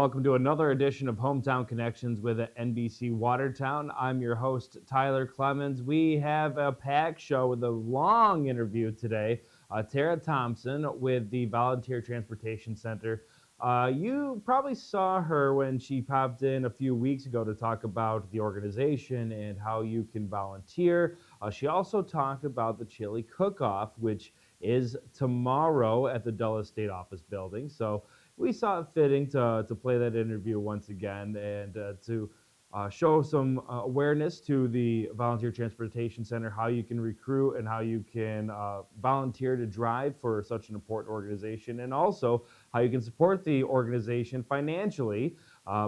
welcome to another edition of Hometown Connections with NBC Watertown. I'm your host, Tyler Clemens. We have a packed show with a long interview today. Tara Thompson with the Volunteer Transportation Center. You probably saw her when she popped in a few weeks ago to talk about the organization and how you can volunteer. She also talked about the Chili Cook-Off, which is tomorrow at the Dulles State Office building. So we saw it fitting to play that interview once again and to show some awareness to the Volunteer Transportation Center, how you can recruit and how you can volunteer to drive for such an important organization, and also how you can support the organization financially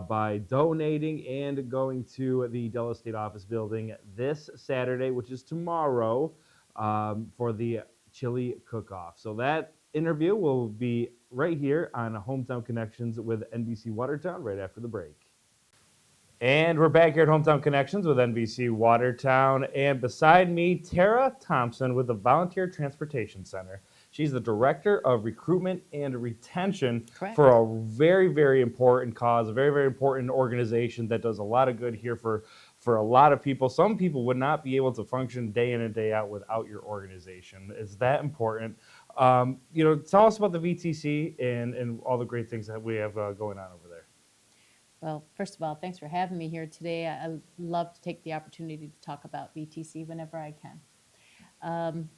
by donating and going to the Dulles State Office building this Saturday, which is tomorrow, for the Chili Cook-Off. So that interview will be right here on Hometown Connections with NBC Watertown right after the break. And we're back here at Hometown Connections with NBC Watertown. And beside me, Tara Thompson with the Volunteer Transportation Center. She's the Director of Recruitment and Retention Correct. for a very, very important cause, a very, very important organization that does a lot of good here for a lot of people. Some people would not be able to function day in and day out without your organization. It's that important. Tell us about the VTC and all the great things that we have going on over there. Well, first of all, thanks for having me here today. I love to take the opportunity to talk about VTC whenever I can.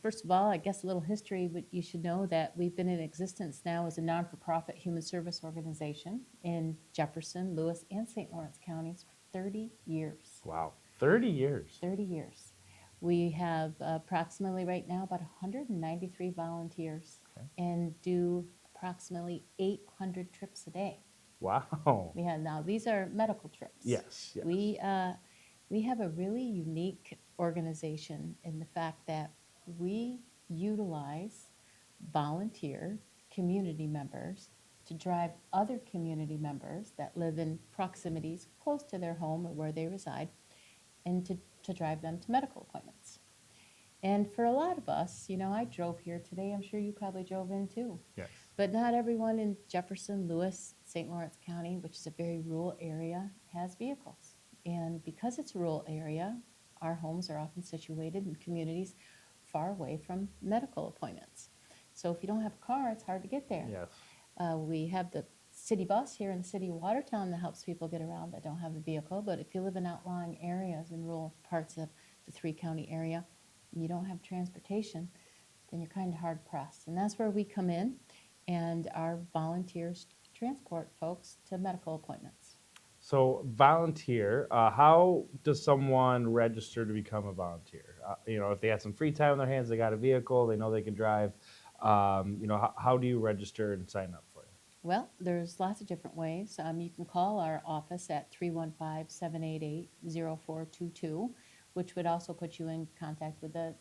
First of all, I guess a little history, but you should know that we've been in existence now as a non-for-profit human service organization in Jefferson, Lewis, and St. Lawrence counties for 30 years. Wow, 30 years. 30 years. We have approximately right now about 193 volunteers and do approximately 800 trips a day. Wow. Now these are medical trips. Yes. We have a really unique organization in the fact that we utilize volunteer community members to drive other community members that live in proximities close to their home or where they reside, and to drive them to medical appointments. And for a lot of us, I drove here today. I'm sure you probably drove in too. Yes. But not everyone in Jefferson, Lewis, St. Lawrence County, which is a very rural area, has vehicles. And because it's a rural area, our homes are often situated in communities far away from medical appointments. So if you don't have a car, it's hard to get there. Yes. We have the city bus here in the city of Watertown that helps people get around that don't have a vehicle. But if you live in outlying areas in rural parts of the three-county area and you don't have transportation, then you're kind of hard pressed. And that's where we come in, and our volunteers transport folks to medical appointments. So volunteer, how does someone register to become a volunteer? If they have some free time on their hands, they got a vehicle, they know they can drive, how do you register and sign up for it? Well, there's lots of different ways. You can call our office at 315-788-0422, which would also put you in contact with the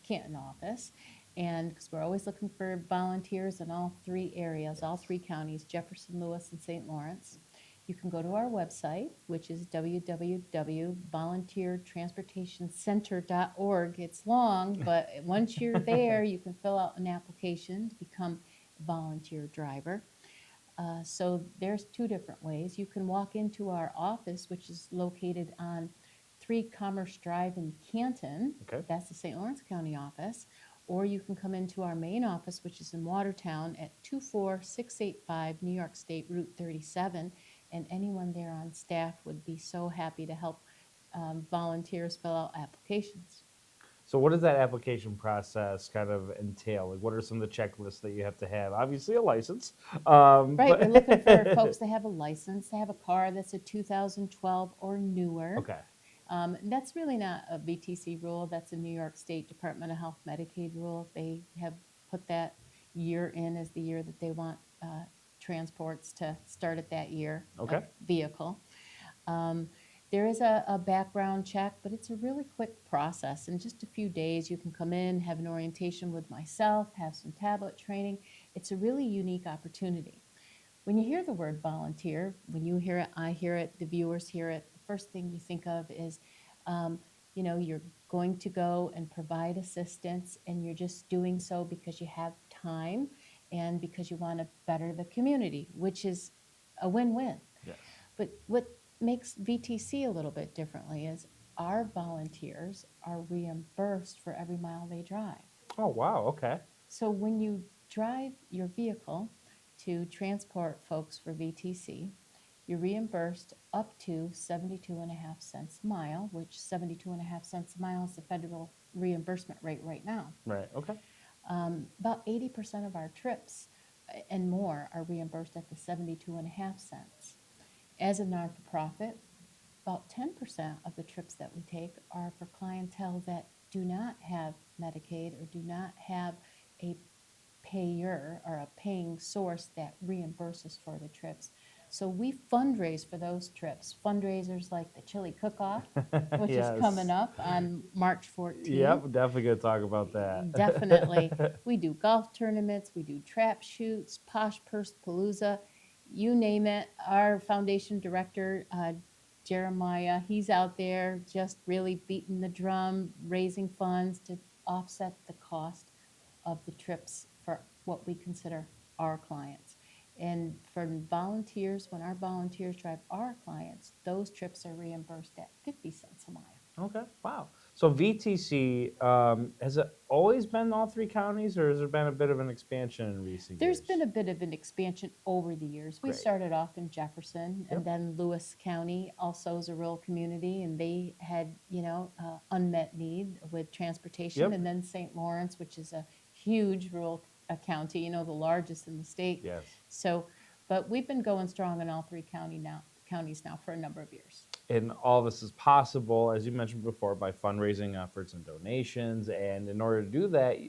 Canton office. And because we're always looking for volunteers in all three areas, all three counties, Jefferson, Lewis, and St. Lawrence. You can go to our website, which is www.volunteertransportationcenter.org. It's long, but once you're there, you can fill out an application to become a volunteer driver. So there's two different ways. You can walk into our office, which is located on 3 Commerce Drive in Canton. Okay. That's the St. Lawrence County office. Or you can come into our main office, which is in Watertown at 24685 New York State Route 37. And anyone there on staff would be so happy to help volunteers fill out applications. So what does that application process kind of entail? Like, what are some of the checklists that you have to have? Obviously, a license. Right, we're looking for folks that have a license, to have a car that's a 2012 or newer. Okay. That's really not a VTC rule. That's a New York State Department of Health Medicaid rule. They have put that year in as the year that they want transports to start at that year of vehicle. There is a background check, but it's a really quick process. In just a few days, you can come in, have an orientation with myself, have some tablet training. It's a really unique opportunity. When you hear the word volunteer, when you hear it, I hear it, the viewers hear it, the first thing you think of is, you're going to go and provide assistance, and you're just doing so because you have time and because you want to better the community, which is a win-win. Yes. But what makes VTC a little bit differently is our volunteers are reimbursed for every mile they drive. Oh, wow. Okay. So when you drive your vehicle to transport folks for VTC, you're reimbursed up to 72.5 cents a mile, which 72.5 cents a mile is the federal reimbursement rate right now. Right. Okay. About 80% of our trips and more are reimbursed at the 72.5 cents. As a non-for-profit, about 10% of the trips that we take are for clientele that do not have Medicaid or do not have a payer or a paying source that reimburses for the trips. So we fundraise for those trips. Fundraisers like the Chili Cook-Off, which is coming Yes. up on March 14th. Yep, definitely gonna talk about that. Definitely. We do golf tournaments, we do trap shoots, Posh Purse Palooza, you name it. Our foundation director, Jeremiah, he's out there just really beating the drum, raising funds to offset the cost of the trips for what we consider our clients. And for volunteers, when our volunteers drive our clients, those trips are reimbursed at 50 cents a mile. Okay, wow. So VTC, has it always been all three counties, or has there been a bit of an expansion in recent There's years? been a bit of an expansion over the years. We Great. started off in Jefferson, Yep. and then Lewis County also is a rural community, and they had, unmet need with transportation. Yep. And then St. Lawrence, which is a huge rural county, the largest in the state. Yes. So, but we've been going strong in all three counties now for a number of years. And all this is possible, as you mentioned before, by fundraising efforts and donations. And in order to do that,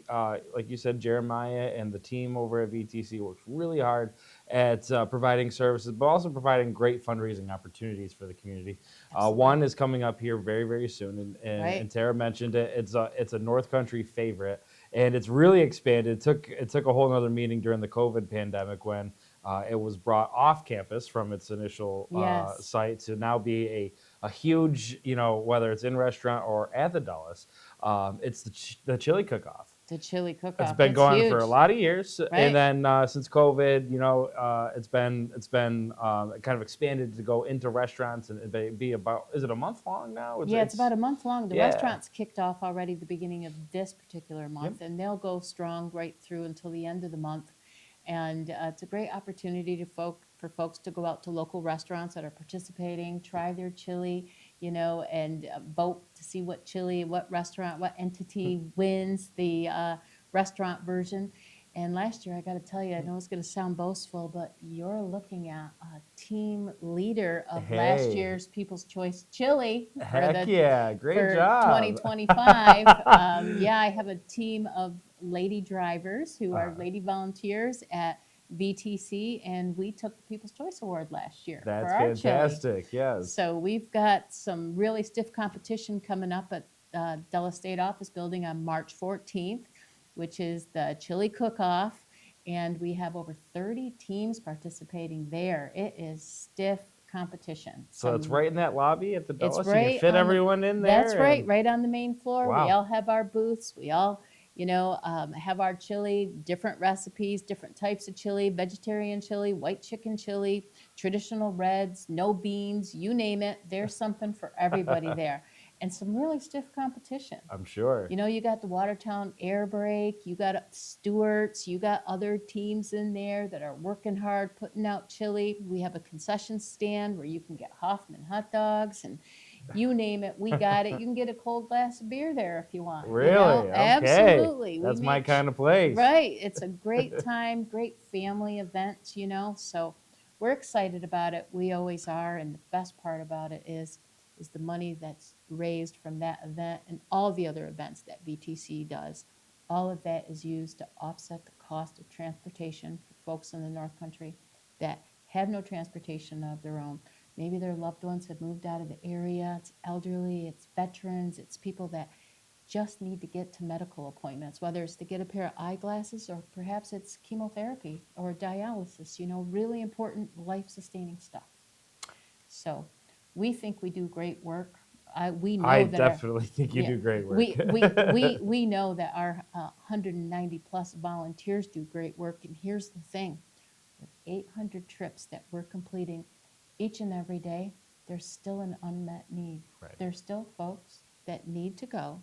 like you said, Jeremiah and the team over at VTC works really hard at providing services, but also providing great fundraising opportunities for the community. One is coming up here very, very soon, and, Right. and Tara mentioned it. It's a North Country favorite, and it's really expanded. It took a whole nother meeting during the COVID pandemic when it was brought off campus from its initial Yes. site to now be a huge, whether it's in restaurant or at the Dulles. It's the Chili Cook-Off. The Chili Cook-Off. It's been going for a lot of years, Right. and then since COVID, it's been kind of expanded to go into restaurants and be about. Is it a month long now? It's about a month long. The Yeah. restaurants kicked off already the beginning of this particular month, and they'll go strong right through until the end of the month. And it's a great opportunity for folks to go out to local restaurants that are participating, try their chili, and vote to see what restaurant, what entity wins the restaurant version. And last year, I got to tell you, I know it's going to sound boastful, but you're looking at a team leader of last Hey. year's People's Choice Chili Heck yeah, great for job. 2025. I have a team of lady drivers who are lady volunteers at VTC, and we took the People's Choice Award last year That's for our chili. fantastic. Yes. So we've got some really stiff competition coming up at Dulles State Office Building on March 14th, which is the Chili Cook-Off, and we have over 30 teams participating there. It is stiff competition. So it's right in that lobby at the Dulles. You can right fit on the- everyone in there. That's right on the main floor. Wow. We all have our booths. We all, have our chili, different recipes, different types of chili, vegetarian chili, white chicken chili, traditional reds, no beans, you name it. There's something for everybody there. And some really stiff competition. I'm sure. You got the Watertown Air Brake, you got Stewart's, you got other teams in there that are working hard, putting out chili. We have a concession stand where you can get Hoffman hot dogs, and you name it, we got it. You can get a cold glass of beer there if you want. Really? Okay. Absolutely. That's my kind of place. Right. It's a great time, great family event, so we're excited about it. We always are, and the best part about it is the money that's raised from that event and all the other events that VTC does. All of that is used to offset the cost of transportation for folks in the North Country that have no transportation of their own. Maybe their loved ones have moved out of the area. It's elderly, it's veterans, it's people that just need to get to medical appointments, whether it's to get a pair of eyeglasses or perhaps it's chemotherapy or dialysis, really important life-sustaining stuff. So we think we do great work. We know I that definitely think you do great work. we know that our 190 plus volunteers do great work. And here's the thing: with 800 trips that we're completing each and every day, there's still an unmet need. Right. There's still folks that need to go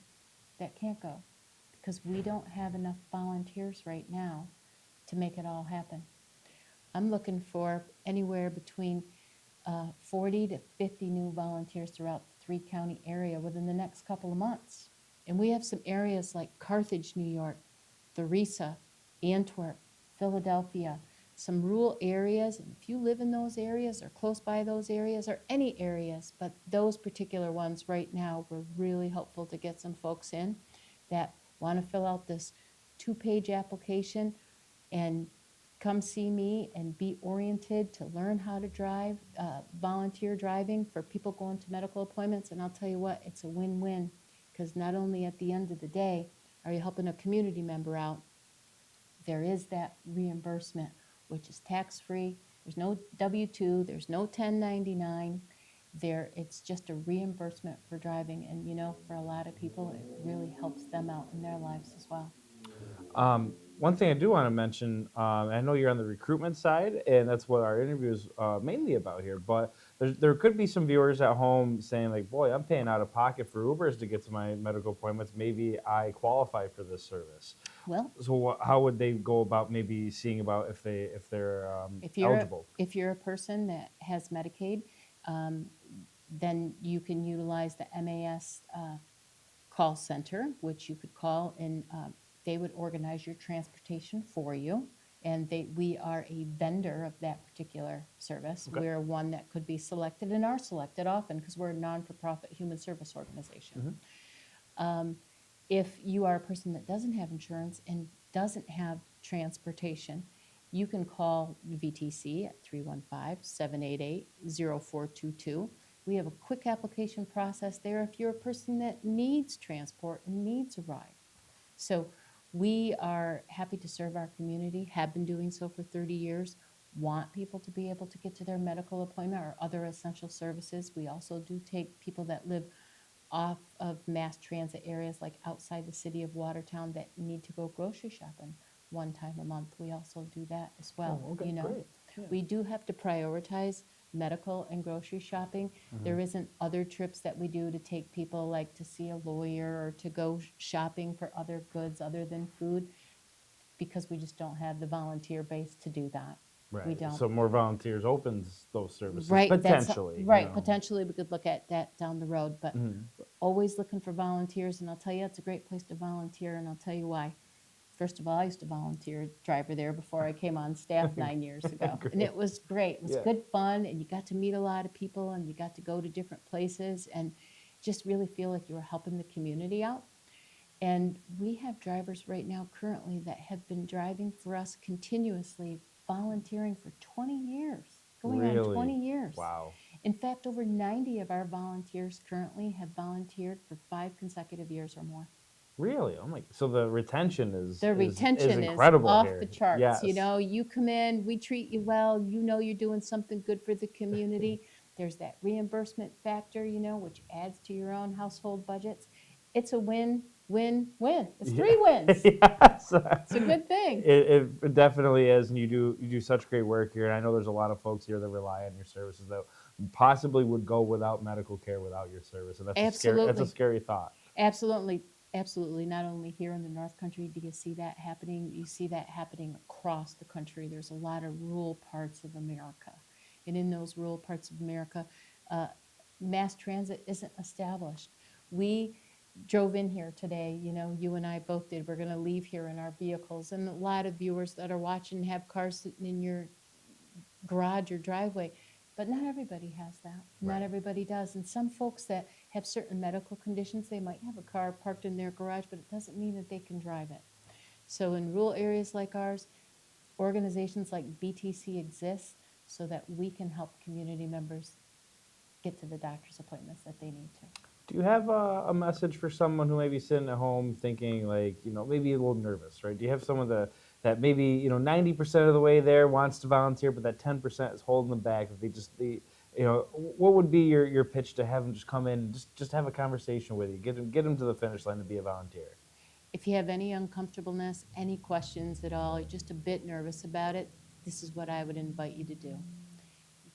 that can't go because we don't have enough volunteers right now to make it all happen. I'm looking for anywhere between 40 to 50 new volunteers throughout the 3-county area within the next couple of months. And we have some areas like Carthage, New York, Theresa, Antwerp, Philadelphia, some rural areas. And if you live in those areas or close by those areas or any areas, but those particular ones right now, we're really hopeful to get some folks in that want to fill out this 2-page application and come see me and be oriented to learn how to drive, volunteer driving for people going to medical appointments. And I'll tell you what, it's a win-win because not only at the end of the day are you helping a community member out, there is that reimbursement, which is tax-free. There's no W-2, there's no 1099. It's just a reimbursement for driving. And you know, for a lot of people, it really helps them out in their lives as well. One thing I do want to mention, I know you're on the recruitment side, and that's what our interview is mainly about here. But there could be some viewers at home saying, like, "Boy, I'm paying out of pocket for Ubers to get to my medical appointments. Maybe I qualify for this service." Well, So, how would they go about maybe seeing about if they're eligible? If you're a person that has Medicaid, then you can utilize the MAS call center, which you could call, and they would organize your transportation for you. And we are a vendor of that particular service. Okay. We're one that could be selected and are selected often because we're a non-for-profit human service organization. If you are a person that doesn't have insurance and doesn't have transportation, you can call VTC at 315-788-0422. We have a quick application process there if you're a person that needs transport and needs a ride. So we are happy to serve our community, have been doing so for 30 years, want people to be able to get to their medical appointment or other essential services. We also do take people that live off of mass transit areas like outside the city of Watertown that need to go grocery shopping one time a month. We also do that as well. Oh, okay, You know, great. Yeah. we do have to prioritize medical and grocery shopping. There isn't other trips that we do to take people like to see a lawyer or to go shopping for other goods other than food because we just don't have the volunteer base to do that. Right. We don't. So more volunteers opens those services Right, potentially. right. you know. Potentially, we could look at that down the road, but we're always looking for volunteers. And I'll tell you, it's a great place to volunteer, and I'll tell you why. First of all, I used to volunteer driver there before I came on staff 9 years ago, and it was great. It was Yeah. good fun, and you got to meet a lot of people, and you got to go to different places, and just really feel like you were helping the community out. And we have drivers right now currently that have been driving for us continuously, volunteering for 20 years, going on Really? 20 years. Wow. In fact, over 90 of our volunteers currently have volunteered for 5 consecutive years or more. Really? Oh my! So the retention is The retention is incredible off here. the charts. Yes. You know, you come in, we treat you well, you know you're doing something good for the community. There's that reimbursement factor, you know, which adds to your own household budgets. It's a win, win, win. It's 3 wins. Yes. It's a good thing. It definitely is, and you do such great work here. And I know there's a lot of folks here that rely on your services that possibly would go without medical care without your service, and that's Absolutely. a scary thought. Absolutely. Absolutely. Not only here in the North Country do you see that happening, you see that happening across the country. There's a lot of rural parts of America. And in those rural parts of America, mass transit isn't established. We drove in here today, you know, you and I both did. We're going to leave here in our vehicles. And a lot of viewers that are watching have cars sitting in your garage or driveway. But not everybody has that. Right. Not everybody does. And some folks that have certain medical conditions, they might have a car parked in their garage, but it doesn't mean that they can drive it. So in rural areas like ours, organizations like BTC exist so that we can help community members get to the doctor's appointments that they need to. Do you have a message for someone who may be sitting at home thinking, like, you know, maybe a little nervous, right? Do you have someone that maybe, you know, 90% of the way there wants to volunteer, but that 10% is holding them back? If you know, what would be your pitch to have them just come in, just have a conversation with you, get them to the finish line to be a volunteer? If you have any uncomfortableness, any questions at all, you're just a bit nervous about it, this is what I would invite you to do.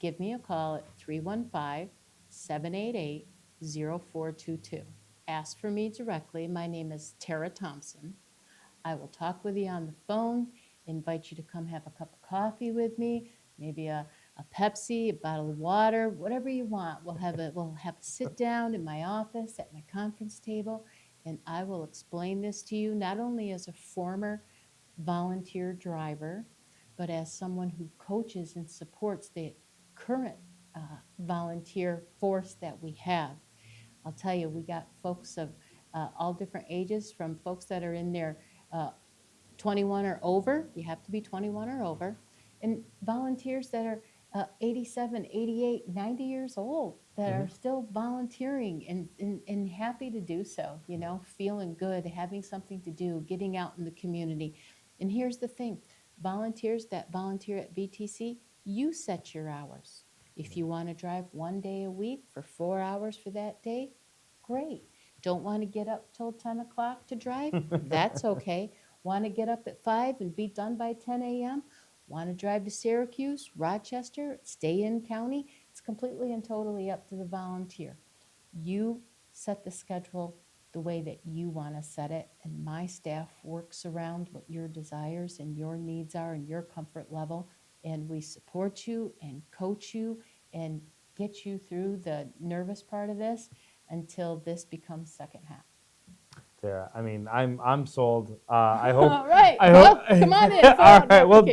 Give me a call at 315-788-0422. Ask for me directly. My name is Tara Thompson. I will talk with you on the phone, invite you to come have a cup of coffee with me, maybe a Pepsi, a bottle of water, whatever you want. We'll have a sit down in my office at my conference table, and I will explain this to you not only as a former volunteer driver, but as someone who coaches and supports the current volunteer force that we have. I'll tell you, we got folks of all different ages, from folks that are in their 21 or over, you have to be 21 or over, and volunteers that are 87, 88, 90 years old that are still volunteering and happy to do so, feeling good, having something to do, getting out in the community. And here's the thing, volunteers that volunteer at VTC, you set your hours. If you want to drive 1 day a week for 4 hours for that day, great. Don't want to get up till 10 o'clock to drive? That's okay. Want to get up at 5 and be done by 10 a.m.? Want to drive to Syracuse, Rochester, stay in county? It's completely and totally up to the volunteer. You set the schedule the way that you want to set it, and my staff works around what your desires and your needs are and your comfort level, and we support you and coach you and get you through the nervous part of this until this becomes second half. Sarah, I mean, I'm sold. I hope. All right. I Well, hope. come on in. All right. We'll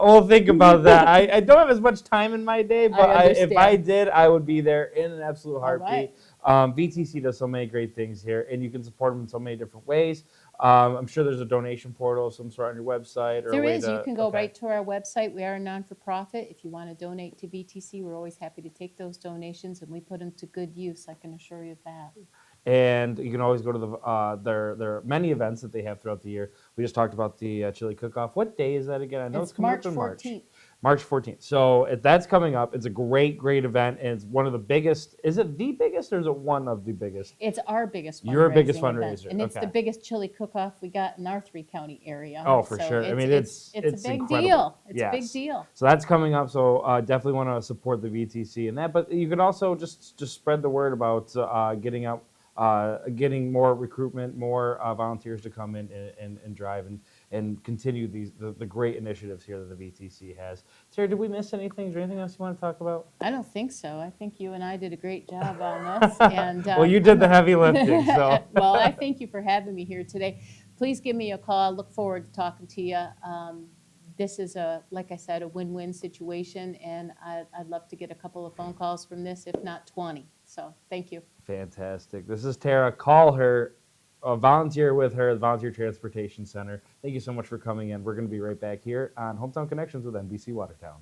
We'll think about that. I don't have as much time in my day, but if I understand. did, I would be there in an absolute All heartbeat. right. VTC does so many great things here, and you can support them in so many different ways. I'm sure there's a donation portal of some sort on your website, or There a way is. to. You can go Okay. right to our website. We are a non-for-profit. If you want to donate to VTC, we're always happy to take those donations, and we put them to good use. I can assure you of that. And you can always go to their many events that they have throughout the year. We just talked about the chili cook-off. What day is that again? I know it's coming March up in March. 14th. March 14th. So that's coming up. It's a great event, and it's one of the biggest. Is it the biggest, or is it one of the biggest? It's our biggest fundraiser. Your biggest event, fundraiser, and it's okay. the biggest chili cook-off we got in our 3-county area. Oh, for So sure. I mean, it's a big incredible. deal. It's a big Yes. deal. So that's coming up. So definitely want to support the VTC in that. But you can also just spread the word about getting out. Getting more recruitment, more volunteers to come in and drive and continue the great initiatives here that the VTC has. Sarah, did we miss anything? Is there anything else you want to talk about? I don't think so. I think you and I did a great job on this. And well, you did the heavy lifting. So well, I thank you for having me here today. Please give me a call. I look forward to talking to you. This is like I said, a win-win situation, and I'd love to get a couple of phone calls from this, if not 20. So thank you. Fantastic. This is Tara. Call her, volunteer with her, the Volunteer Transportation Center. Thank you so much for coming in. We're going to be right back here on Hometown Connections with NBC Watertown.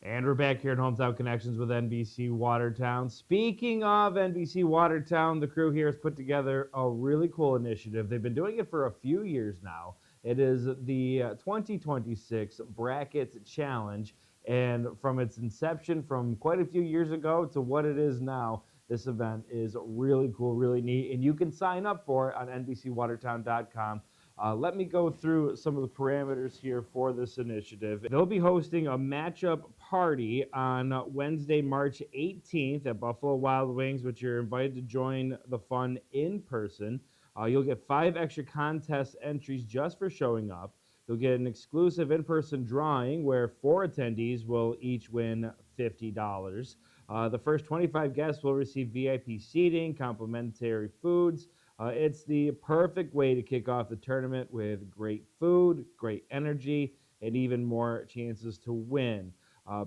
And we're back here at Hometown Connections with NBC Watertown. Speaking of NBC Watertown, the crew here has put together a really cool initiative. They've been doing it for a few years now. It is the 2026 Bracket Challenge. And from its inception from quite a few years ago to what it is now, this event is really cool, really neat. And you can sign up for it on NBCWatertown.com. Let me go through some of the parameters here for this initiative. They'll be hosting a matchup party on Wednesday, March 18th at Buffalo Wild Wings, which you're invited to join the fun in person. You'll get 5 extra contest entries just for showing up. You'll get an exclusive in-person drawing where 4 attendees will each win $50. The first 25 guests will receive VIP seating, complimentary foods. It's the perfect way to kick off the tournament with great food, great energy, and even more chances to win.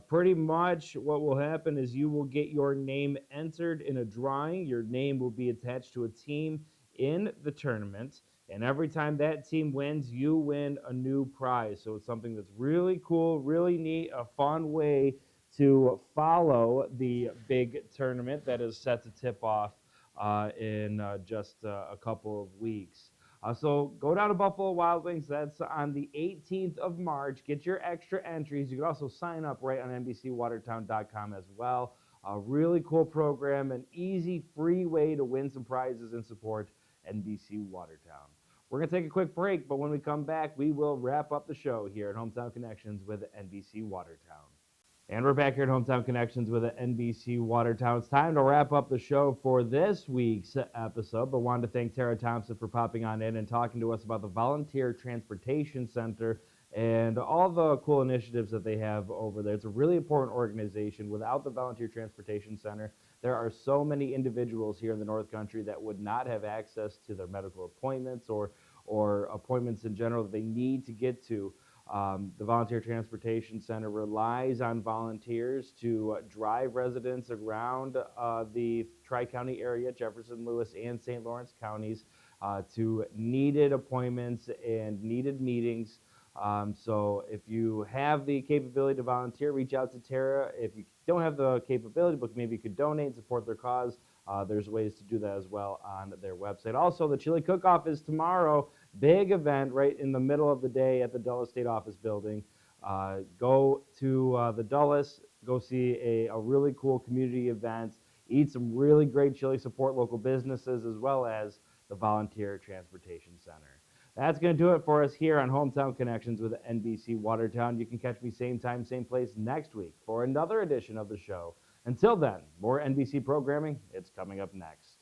Pretty much what will happen is you will get your name entered in a drawing. Your name will be attached to a team in the tournament. And every time that team wins, you win a new prize. So it's something that's really cool, really neat, a fun way to follow the big tournament that is set to tip off in just a couple of weeks. So go down to Buffalo Wild Wings. That's on the 18th of March. Get your extra entries. You can also sign up right on NBCWatertown.com as well. A really cool program, an easy, free way to win some prizes and support NBC Watertown. We're going to take a quick break, but when we come back, we will wrap up the show here at Hometown Connections with NBC Watertown. And we're back here at Hometown Connections with NBC Watertown. It's time to wrap up the show for this week's episode, but wanted to thank Tara Thompson for popping on in and talking to us about the Volunteer Transportation Center and all the cool initiatives that they have over there. It's a really important organization. Without the Volunteer Transportation Center, there are so many individuals here in the North Country that would not have access to their medical appointments or appointments in general that they need to get to. The Volunteer Transportation Center relies on volunteers to drive residents around the Tri-County area, Jefferson, Lewis, and St. Lawrence counties, to needed appointments and needed meetings. So if you have the capability to volunteer, reach out to Tara. If you don't have the capability, but maybe you could donate and support their cause, there's ways to do that as well on their website. Also, the Chili Cook-Off is tomorrow. Big event right in the middle of the day at the Dulles State Office Building. Go to the Dulles, go see a really cool community event, eat some really great chili, support local businesses, as well as the Volunteer Transportation Center. That's going to do it for us here on Hometown Connections with NBC Watertown. You can catch me same time, same place next week for another edition of the show. Until then, more NBC programming. It's coming up next.